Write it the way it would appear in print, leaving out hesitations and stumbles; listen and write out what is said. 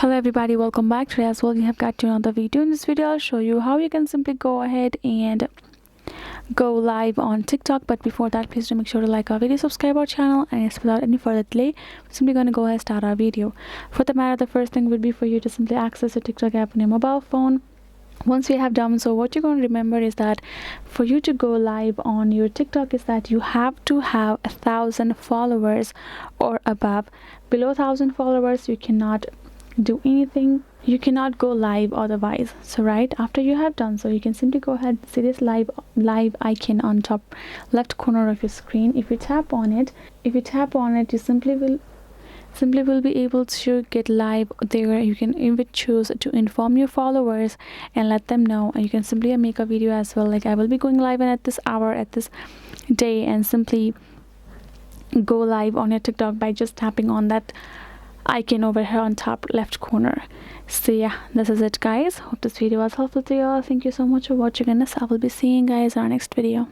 Hello everybody, welcome back. Today as well we have got to another video. In this video I'll show you how you can simply go ahead and go live on TikTok. But before that, please do make sure to like our video, subscribe our channel, and yes, without any further delay, we're simply going to go ahead and start our video. For the matter, the first thing would be for you to simply access the TikTok app on your mobile phone. Once we have done so, what you're going to remember is that for you to go live on your TikTok is that you have to have 1,000 followers or above. Below 1,000 followers you cannot do anything, you cannot go live otherwise. So right after you have done so, you can simply go ahead, see this live icon on top left corner of your screen. If you tap on it, you simply will be able to get live there. You can even choose to inform your followers and let them know, and you can simply make a video as well, like I will be going live at this hour at this day, and simply go live on your TikTok by just tapping on that icon over here on top left corner. So yeah, this is it guys. Hope this video was helpful to you all. Thank you so much for watching, and I will be seeing you guys in our next video.